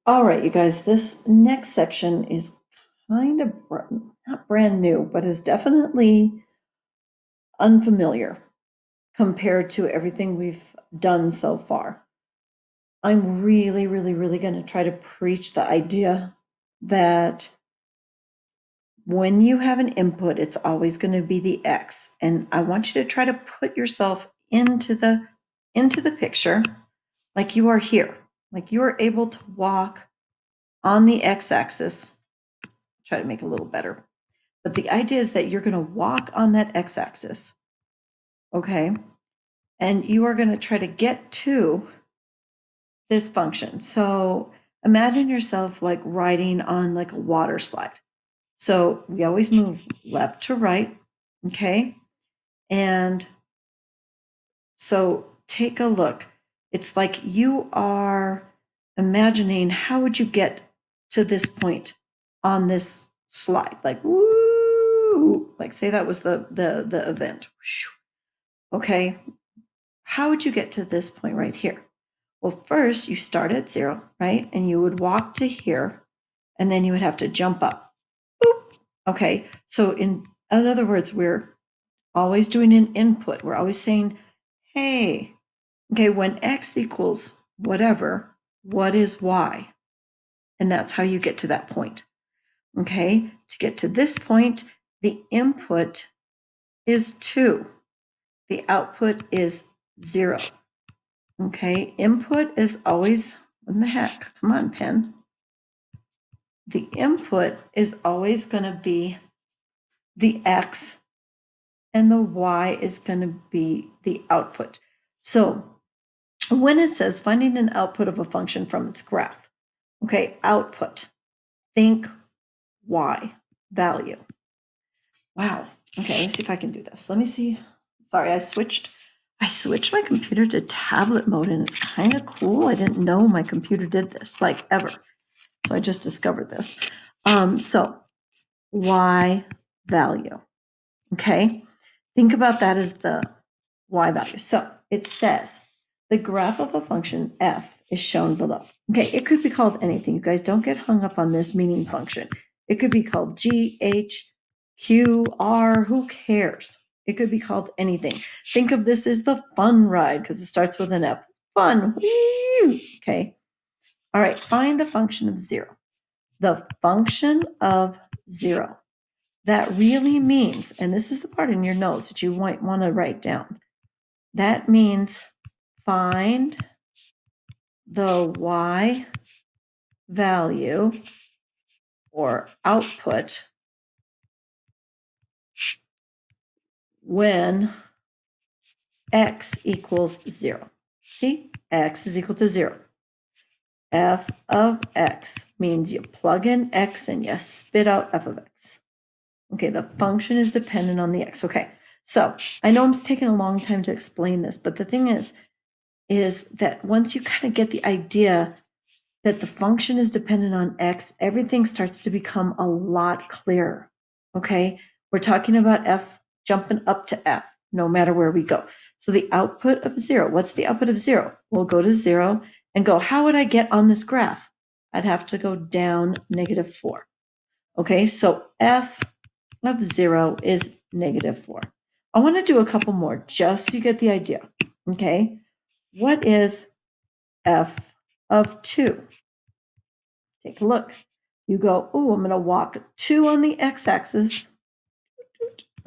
All right, you guys, this next section is kind of not brand new, but is definitely unfamiliar compared to everything we've done so far. I'm really, really, really going to try to preach the idea that when you have an input, it's always going to be the X. And I want you to try to put yourself into the picture like you are here, like you are able to walk on the X-axis. Try to make it a little better. But the idea is that you're going to walk on that X-axis, okay? And you are going to try to get to this function. So imagine yourself like riding on like a water slide. So we always move left to right, okay? And so take a look. It's like you are imagining how would you get to this point on this slide? Like, woo, like say that was the event. Okay, how would you get to this point right here? Well, first you start at 0, right? And you would walk to here, and then you would have to jump up. Boop. Okay, so in other words, we're always doing an input. We're always saying, hey, okay, when X equals whatever, what is Y? And that's how you get to that point. Okay, to get to this point, the input is 2. The output is 0. Okay, input is always, what the heck? Come on, pen. The input is always going to be the X, and the Y is going to be the output. So when it says finding an output of a function from its graph, okay, output, think Y, value. Wow. Okay, let me see if I can do this. Let me see. Sorry, I switched my computer to tablet mode, and it's kind of cool. I didn't know my computer did this, like, ever. So I just discovered this. So Y value. Okay. Think about that as the Y value. So it says the graph of a function f is shown below. Okay, it could be called anything. You guys don't get hung up on this meaning function. It could be called G, H, Q, R, who cares? It could be called anything. Think of this as the fun ride because it starts with an F. Fun. Woo! Okay. All right, find the function of 0. The function of 0. That really means, and this is the part in your notes that you might want to write down. That means find the Y value or output when X equals 0. See, X is equal to 0. F of X means you plug in X and you spit out F of X. Okay, the function is dependent on the X. Okay, so I know I'm taking a long time to explain this, but the thing is that once you kind of get the idea that the function is dependent on X, everything starts to become a lot clearer. Okay, we're talking about F jumping up to F no matter where we go. So the output of 0, what's the output of 0? We'll go to 0 and go, how would I get on this graph? I'd have to go down -4. Okay, so F of 0 is -4. I want to do a couple more just so you get the idea. Okay, what is F of 2? Take a look. You go, oh, I'm going to walk 2 on the x-axis.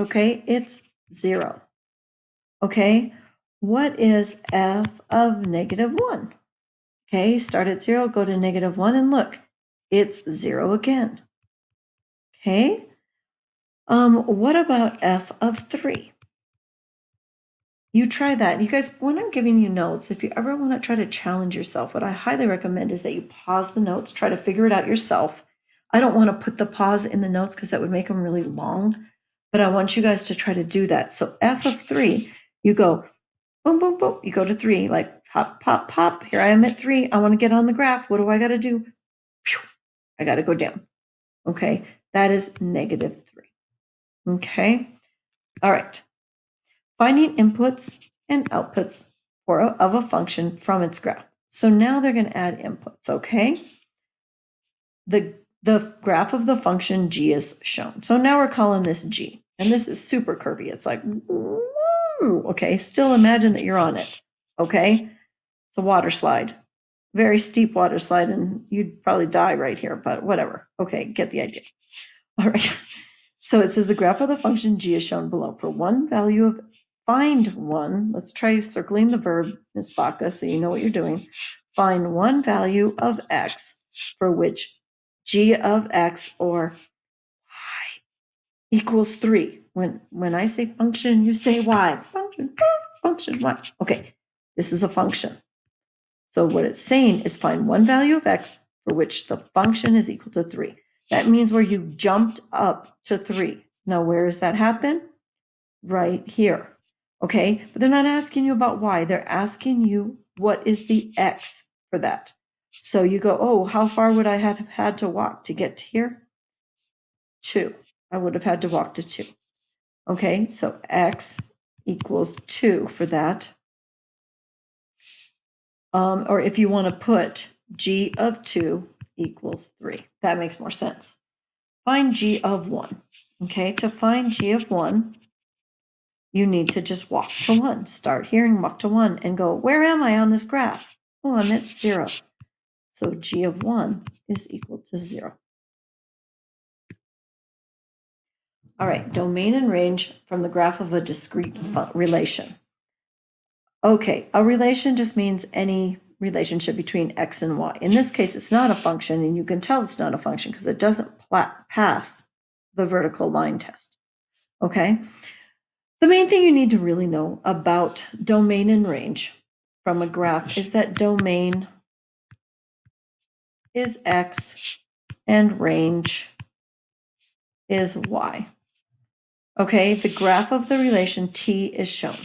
Okay, it's 0. Okay, what is F of -1? Okay, start at 0, go to -1, and look, it's 0 again. Okay, what about F of 3? You try that. You guys, when I'm giving you notes, if you ever want to try to challenge yourself, what I highly recommend is that you pause the notes, try to figure it out yourself. I don't want to put the pause in the notes because that would make them really long, but I want you guys to try to do that. So F of 3, you go boom, boom, boom. You go to 3, like pop, pop, pop. Here I am at 3. I want to get on the graph. What do I got to do? I got to go down. Okay, that is -3. Okay, all right. Finding inputs and outputs of a function from its graph. So now they're going to add inputs, okay? the graph of the function g is shown. So now we're calling this g, and this is super curvy. It's like, woo, okay, still imagine that you're on it, okay? It's a water slide, very steep water slide, and you'd probably die right here, but whatever. Okay, get the idea. All right, so it says the graph of the function g is shown below. For one value of, find one, let's try circling the verb, Ms. Baca, so you know what you're doing. Find one value of x for which g of x or y equals 3. When I say function, you say y. Function, y. Okay, this is a function. So what it's saying is find one value of x for which the function is equal to 3. That means where you jumped up to 3. Now, where does that happen? Right here. Okay, but they're not asking you about y. They're asking you what is the x for that. So you go, oh, how far would I have had to walk to get to here? 2. I would have had to walk to 2. Okay, so x equals 2 for that. Or if you want to put g of 2 equals 3. That makes more sense. Find g of 1. Okay, to find g of 1, you need to just walk to 1. Start here and walk to 1 and go, where am I on this graph? Oh, I'm at 0. So g of 1 is equal to 0. All right, domain and range from the graph of a discrete relation. Okay, a relation just means any relationship between x and y. In this case, it's not a function, and you can tell it's not a function because it doesn't pass the vertical line test. Okay? The main thing you need to really know about domain and range from a graph is that domain is x and range is y. Okay, the graph of the relation t is shown.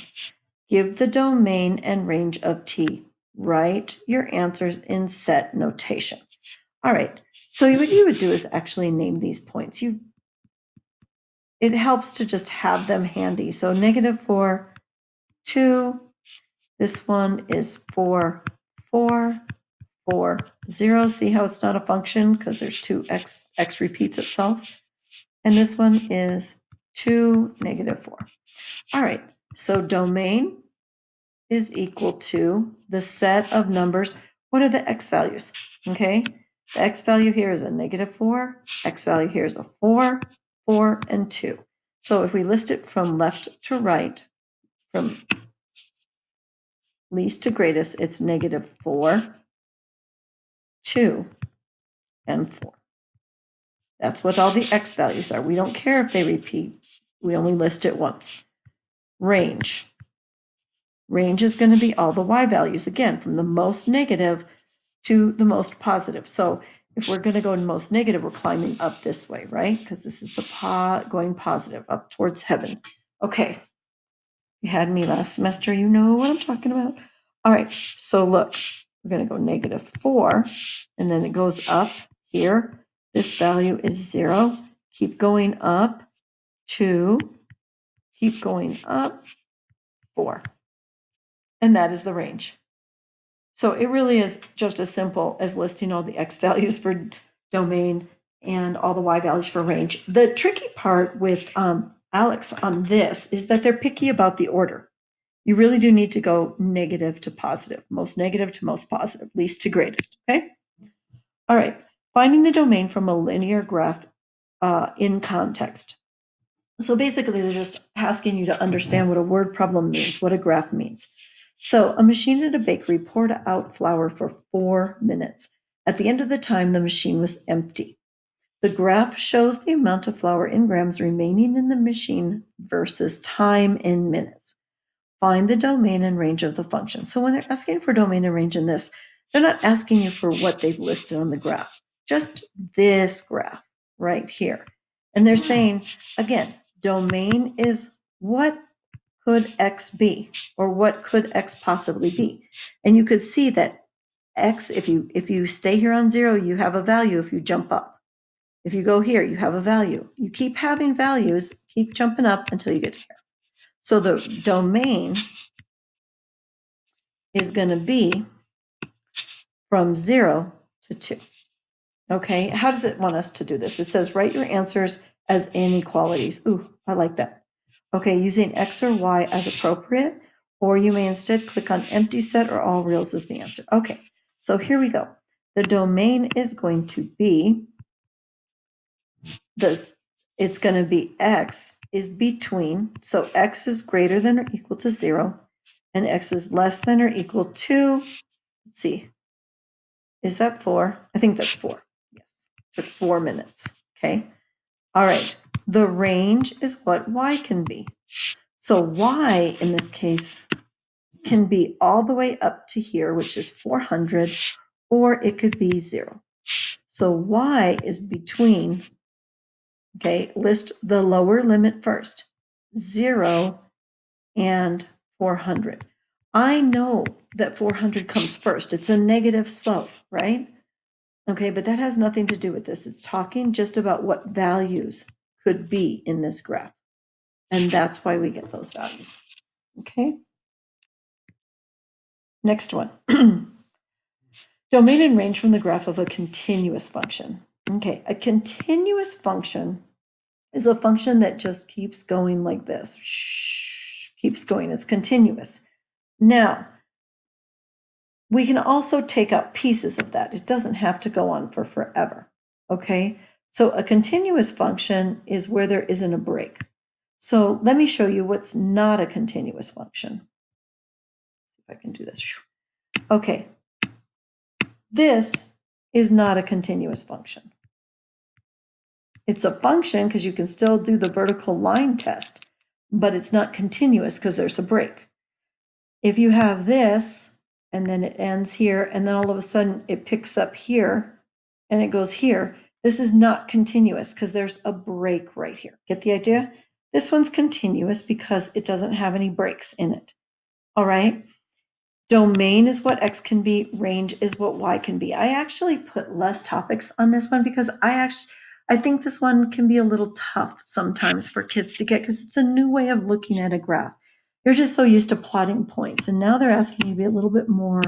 Give the domain and range of t. Write your answers in set notation. All right, so what you would do is actually name these points. It helps to just have them handy. So -4, 2. This one is 4, 4, 4, 0. See how it's not a function because there's 2x, x repeats itself. And this one is 2, -4. All right, so domain is equal to the set of numbers. What are the x values? Okay, the x value here is a -4, x value here is a 4, 4, and 2. So if we list it from left to right, from least to greatest, it's -4, 2, and 4. That's what all the x values are. We don't care if they repeat. We only list it once. Range. Range is going to be all the y values, again, from the most negative to the most positive. So if we're going to go most negative, we're climbing up this way, right? Because this is the going positive, up towards heaven. Okay. You had me last semester, you know what I'm talking about. All right, so look, we're going to go -4, and then it goes up here. This value is 0. Keep going up, 2. Keep going up, 4. And that is the range. So it really is just as simple as listing all the x values for domain and all the y values for range. The tricky part with Alex on this is that they're picky about the order. You really do need to go negative to positive, most negative to most positive, least to greatest, okay? All right, finding the domain from a linear graph in context. So basically, they're just asking you to understand what a word problem means, what a graph means. So a machine at a bakery poured out flour for 4 minutes. At the end of the time, the machine was empty. The graph shows the amount of flour in grams remaining in the machine versus time in minutes. Find the domain and range of the function. So when they're asking for domain and range in this, they're not asking you for what they've listed on the graph, just this graph right here. And they're saying, again, domain is what could x be, or what could x possibly be? And you could see that x, if you stay here on 0, you have a value if you jump up. If you go here, you have a value. You keep having values, keep jumping up until you get to here. So the domain is going to be from 0 to 2. Okay, how does it want us to do this? It says write your answers as inequalities. Ooh, I like that. Okay, using X or Y as appropriate, or you may instead click on empty set or all reals as the answer. Okay, so here we go. The domain is going to be this. It's going to be X is between, so X is greater than or equal to 0, and X is less than or equal to, let's see, is that 4? I think that's 4. Yes, took 4 minutes. Okay. All right. The range is what Y can be. So Y in this case can be all the way up to here, which is 400, or it could be 0. So Y is between, okay, list the lower limit first, 0 and 400. I know that 400 comes first. It's a negative slope, right? Okay, but that has nothing to do with this. It's talking just about what values could be in this graph. And that's why we get those values. Okay. Next one. Domain and range from the graph of a continuous function. Okay, a continuous function is a function that just keeps going like this. Keeps going. It's continuous. Now, we can also take out pieces of that. It doesn't have to go on for forever. Okay, so a continuous function is where there isn't a break. So let me show you what's not a continuous function. If I can do this. Okay, this is not a continuous function. It's a function because you can still do the vertical line test, but it's not continuous because there's a break. If you have this, and then it ends here, and then all of a sudden it picks up here, and it goes here, this is not continuous because there's a break right here. Get the idea? This one's continuous because it doesn't have any breaks in it. All right? Domain is what X can be, range is what Y can be. I actually put less topics on this one because I think this one can be a little tough sometimes for kids to get because it's a new way of looking at a graph. You're just so used to plotting points, and now they're asking you to be a little bit more,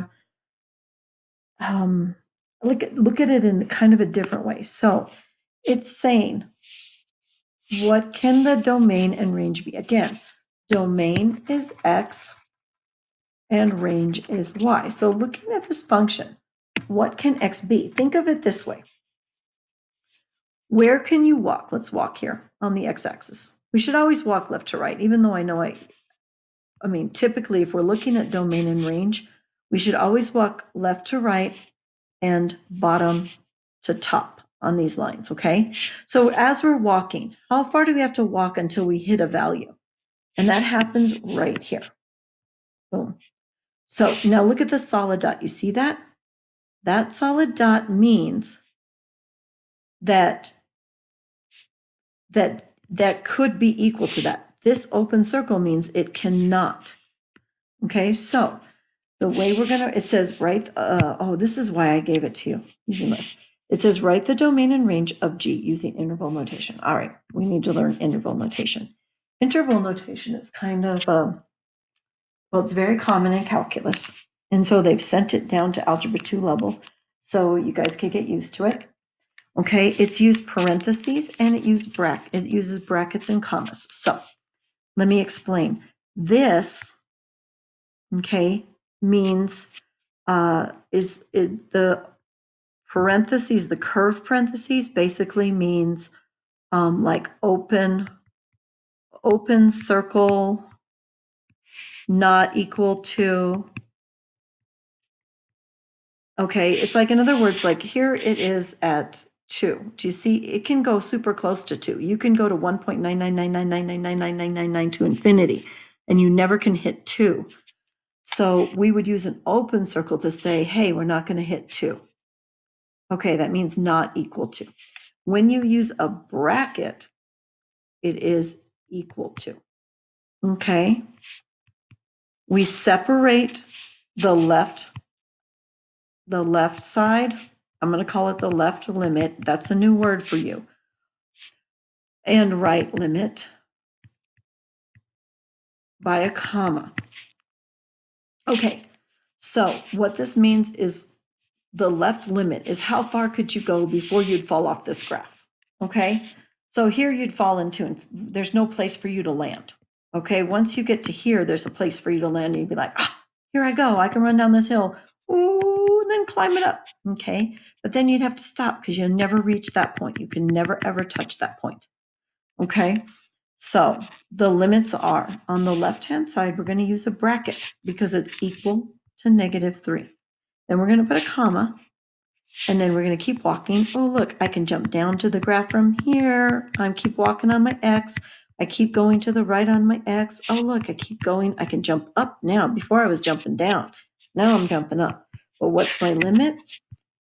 look at it in kind of a different way. So it's saying, what can the domain and range be? Again, domain is X and range is Y. So looking at this function, what can X be? Think of it this way. Where can you walk? Let's walk here on the X-axis. We should always walk left to right, even though I know I mean, typically if we're looking at domain and range, we should always walk left to right and bottom to top on these lines, okay? So as we're walking, how far do we have to walk until we hit a value? And that happens right here. Boom. So now look at the solid dot. You see that? That solid dot means that could be equal to that. This open circle means it cannot. Okay, so the way we're gonna, it says write, this is why I gave it to you using this. It says write the domain and range of G using interval notation. All right, we need to learn interval notation. Interval notation is kind of, well, it's very common in calculus. And so they've sent it down to algebra 2 level so you guys can get used to it. Okay, it's used parentheses and it uses brackets and commas. So let me explain. This, okay, means the parentheses, the curved parentheses basically means like open circle, not equal to. Okay, it's like, in other words, like here it is at 2. Do you see? It can go super close to 2. You can go to 1.99999999999 to infinity, and you never can hit 2. So we would use an open circle to say, hey, we're not going to hit 2. Okay, that means not equal to. When you use a bracket, it is equal to. Okay, we separate the left side. I'm going to call it the left limit. That's a new word for you. And right limit by a comma. Okay, so what this means is the left limit is how far could you go before you'd fall off this graph, okay? So here you'd fall into, there's no place for you to land, okay? Once you get to here, there's a place for you to land and you'd be like, ah, here I go, I can run down this hill, ooh, and then climb it up, okay? But then you'd have to stop because you'll never reach that point. You can never, ever touch that point, okay? So the limits are, on the left-hand side, we're going to use a bracket because it's equal to -3. Then we're going to put a comma, and then we're going to keep walking. Oh, look, I can jump down to the graph from here. I keep walking on my X. I keep going to the right on my X. Oh, look, I keep going. I can jump up now. Before I was jumping down. Now I'm jumping up. But what's my limit?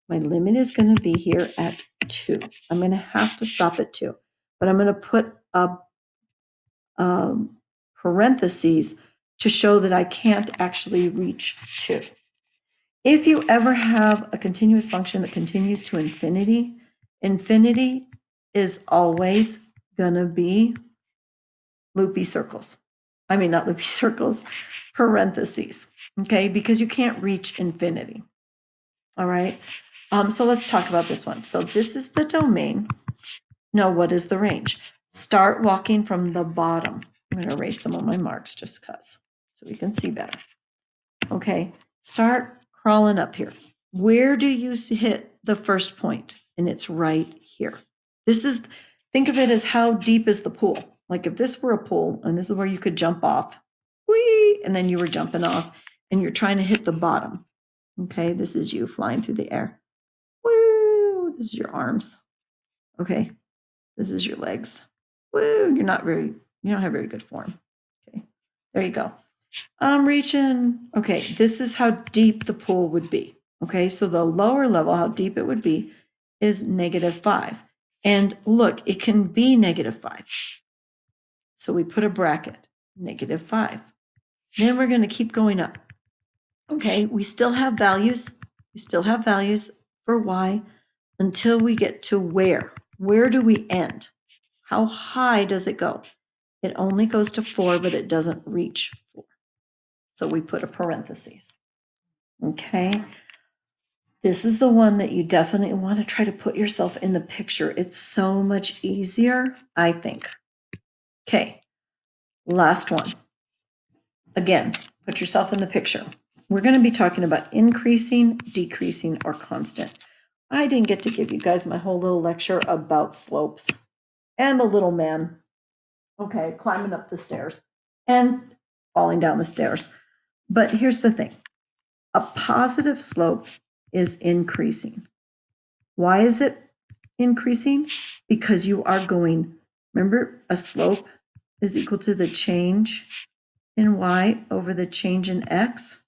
My limit is going to be here at 2. I'm going to have to stop at 2. But I'm going to put a parentheses to show that I can't actually reach 2. If you ever have a continuous function that continues to infinity, infinity is always going to be loopy circles. I mean, not loopy circles, parentheses, okay? Because you can't reach infinity, all right? So let's talk about this one. So this is the domain. Now, what is the range? Start walking from the bottom. I'm going to erase some of my marks just because, so we can see better. Okay, start crawling up here. Where do you hit the first point? And it's right here. This is, think of it as how deep is the pool. Like if this were a pool and this is where you could jump off, whee, and then you were jumping off and you're trying to hit the bottom. Okay, this is you flying through the air. Woo, this is your arms. Okay, this is your legs. Woo, you don't have very good form. Okay, there you go. I'm reaching. Okay, this is how deep the pool would be. Okay, so the lower level, how deep it would be, is -5. And look, it can be -5. So we put a bracket, -5. Then we're going to keep going up. Okay, we still have values. We still have values for y until we get to where? Where do we end? How high does it go? It only goes to 4, but it doesn't reach 4. So we put a parentheses. Okay. This is the one that you definitely want to try to put yourself in the picture. It's so much easier, I think. Okay. Last one. Again, put yourself in the picture. We're going to be talking about increasing, decreasing, or constant. I didn't get to give you guys my whole little lecture about slopes and the little man, okay, climbing up the stairs and falling down the stairs. But here's the thing. A positive slope is increasing. Why is it increasing? Because you are going, remember, a slope is equal to the change in y over the change in x.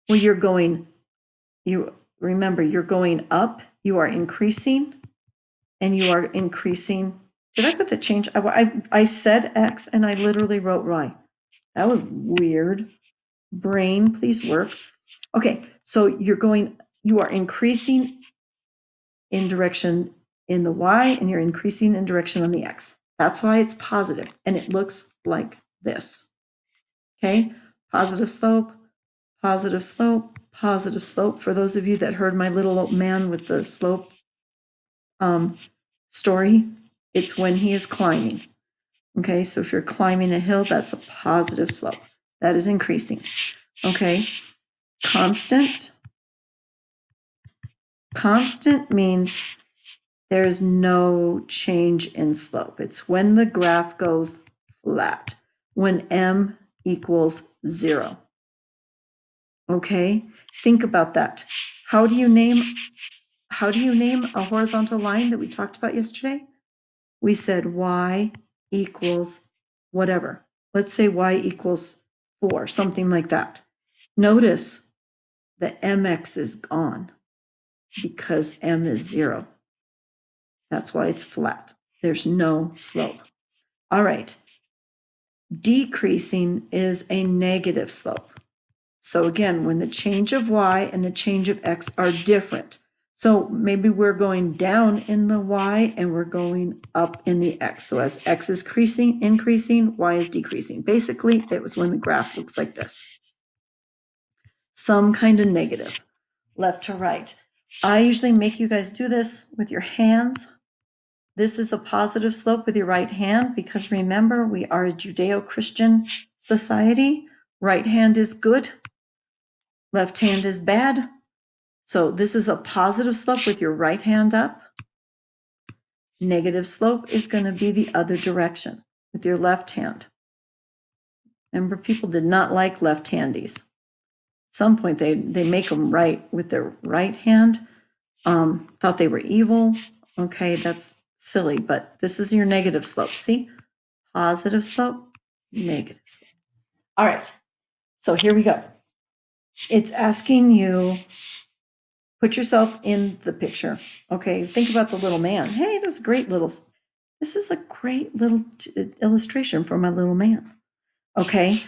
Well, you're going up, you are increasing, and you are increasing. Did I put the change? I said x and I literally wrote y. That was weird. Brain, please work. Okay, so you are increasing in direction in the y and you're increasing in direction on the x. That's why it's positive and it looks like this. Okay, positive slope, positive slope, positive slope. For those of you that heard my little man with the slope story, it's when he is climbing. Okay, so if you're climbing a hill, that's a positive slope. That is increasing. Okay, constant. Constant means there's no change in slope. It's when the graph goes flat, when m equals 0. Okay, think about that. How do you name a horizontal line that we talked about yesterday? We said y equals whatever. Let's say y equals 4, something like that. Notice the mx is gone because m is 0. That's why it's flat. There's no slope. All right. Decreasing is a negative slope. So again, when the change of y and the change of x are different. So maybe we're going down in the y and we're going up in the x. So as x is increasing, y is decreasing. Basically, it was when the graph looks like this. Some kind of negative. left to right. I usually make you guys do this with your hands. This is a positive slope with your right hand because remember, we are a Judeo-Christian society. Right hand is good, left hand is bad. So this is a positive slope with your right hand up. Negative slope is going to be the other direction with your left hand. Remember, people did not like left-handies. At some point, they make them right with their right hand. Thought they were evil. Okay, that's silly, but this is your negative slope. See? Positive slope, negative slope. All right, so here we go. It's asking you, put yourself in the picture. Okay, think about the little man. Hey, this is a great little illustration for my little man. Okay.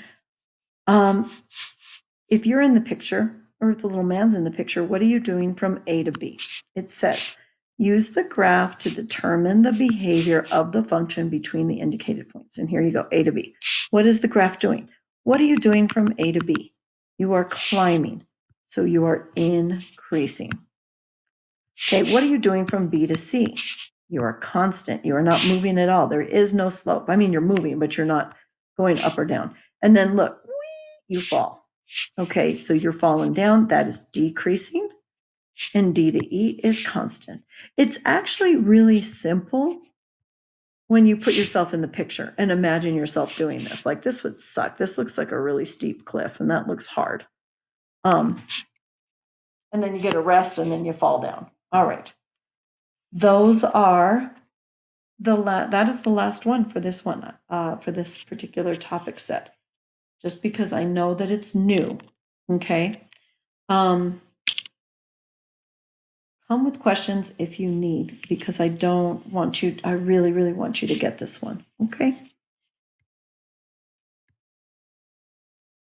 If you're in the picture, or if the little man's in the picture, what are you doing from A to B? It says, use the graph to determine the behavior of the function between the indicated points. And here you go, A to B. What is the graph doing? What are you doing from A to B? You are climbing, so you are increasing. Okay, what are you doing from B to C? You are constant. You are not moving at all. There is no slope. I mean, you're moving, but you're not going up or down. And then look, you fall. Okay, so you're falling down. That is decreasing. And D to E is constant. It's actually really simple when you put yourself in the picture and imagine yourself doing this. Like, this would suck. This looks like a really steep cliff, and that looks hard. And then you get a rest, and then you fall down. All right. Those are that is the last one for this one, for this particular topic set, just because I know that it's new. Okay. Come with questions if you need, because I really, really want you to get this one. Okay.